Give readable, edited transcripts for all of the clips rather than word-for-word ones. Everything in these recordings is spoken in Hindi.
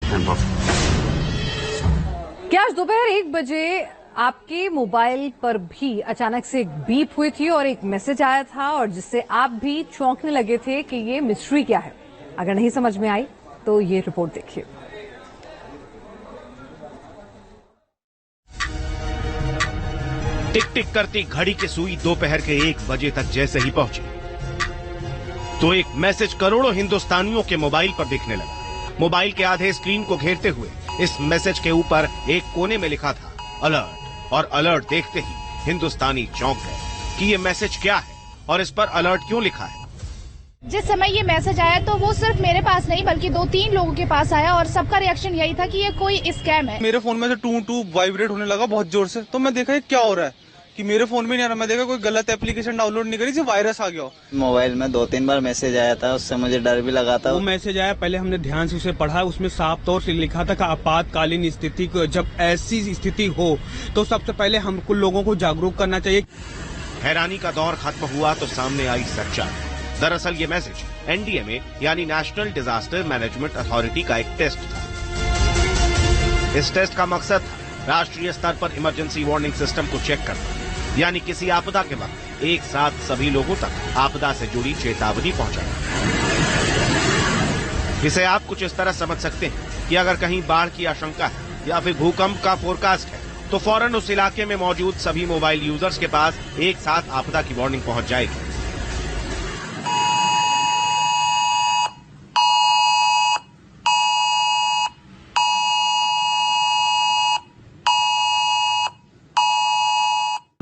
क्या आज दोपहर 1 बजे आपके मोबाइल पर भी अचानक से एक बीप हुई थी और एक मैसेज आया था और जिससे आप भी चौंकने लगे थे कि ये मिस्ट्री क्या है? अगर नहीं समझ में आई तो ये रिपोर्ट देखिए। टिक टिक करती घड़ी की सुई दोपहर के 1 बजे तक जैसे ही पहुंची तो एक मैसेज करोड़ों हिंदुस्तानियों के मोबाइल पर दिखने लगा। मोबाइल के आधे स्क्रीन को घेरते हुए इस मैसेज के ऊपर एक कोने में लिखा था अलर्ट, और अलर्ट देखते ही हिंदुस्तानी चौंक गए कि ये मैसेज क्या है और इस पर अलर्ट क्यों लिखा है। जिस समय ये मैसेज आया तो वो सिर्फ मेरे पास नहीं बल्कि 2-3 लोगों के पास आया और सबका रिएक्शन यही था कि ये कोई स्कैम है। मेरे फोन में से टू टू वाइब्रेट होने लगा बहुत जोर से, तो मैं देखा ये क्या हो रहा है कि मेरे फोन में नहीं आ रहा। मैं देखा कोई गलत एप्लीकेशन डाउनलोड नहीं करी, सिर्फ वायरस आ गया। मोबाइल में 2-3 बार मैसेज आया था, उससे मुझे डर भी लगा था। वो मैसेज आया, पहले हमने ध्यान से उसे पढ़ा, उसमें साफ तौर से लिखा था कि आपातकालीन स्थिति को, जब ऐसी स्थिति हो तो सबसे पहले हमको लोगों को जागरूक करना चाहिए। हैरानी का दौर खत्म हुआ तो सामने आई सच्चाई। दरअसल ये मैसेज एनडीएमए यानी नेशनल डिजास्टर मैनेजमेंट अथॉरिटी का एक टेस्ट था। इस टेस्ट का मकसद था राष्ट्रीय स्तर पर इमरजेंसी वार्निंग सिस्टम को चेक करना, यानी किसी आपदा के वक्त एक साथ सभी लोगों तक आपदा से जुड़ी चेतावनी पहुंचाना। इसे आप कुछ इस तरह समझ सकते हैं कि अगर कहीं बाढ़ की आशंका है या फिर भूकंप का फोरकास्ट है तो फौरन उस इलाके में मौजूद सभी मोबाइल यूजर्स के पास एक साथ आपदा की वार्निंग पहुंच जाएगी।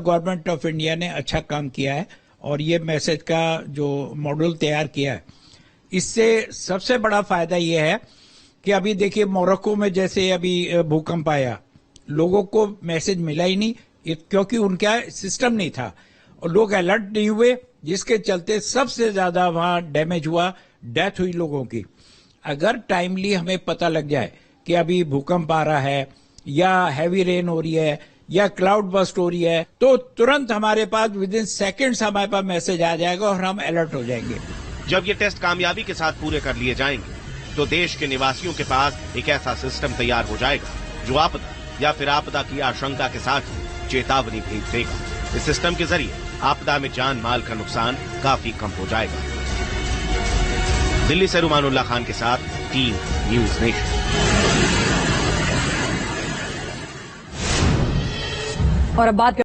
गवर्नमेंट ऑफ इंडिया ने अच्छा काम किया है और ये मैसेज का जो मॉडल तैयार किया है, इससे सबसे बड़ा फायदा ये है कि अभी देखिए मोरक्को में जैसे अभी भूकंप आया, लोगों को मैसेज मिला ही नहीं क्योंकि उनका सिस्टम नहीं था और लोग अलर्ट नहीं हुए, जिसके चलते सबसे ज्यादा वहां डैमेज हुआ, डेथ हुई लोगों की। अगर टाइमली हमें पता लग जाए कि अभी भूकंप आ रहा है या हैवी रेन हो रही है या क्लाउड बस्ट हो रही है तो तुरंत हमारे पास विद इन सेकेंड्स हमारे पास मैसेज आ जाएगा और हम अलर्ट हो जाएंगे। जब ये टेस्ट कामयाबी के साथ पूरे कर लिए जाएंगे तो देश के निवासियों के पास एक ऐसा सिस्टम तैयार हो जाएगा जो आपदा या फिर आपदा की आशंका के साथ ही चेतावनी भेज देगा। इस सिस्टम के जरिए आपदा में जान माल का नुकसान काफी कम हो जाएगा। दिल्ली से रुमानुल्लाह खान के साथ टीम न्यूज नेशन। और अब बात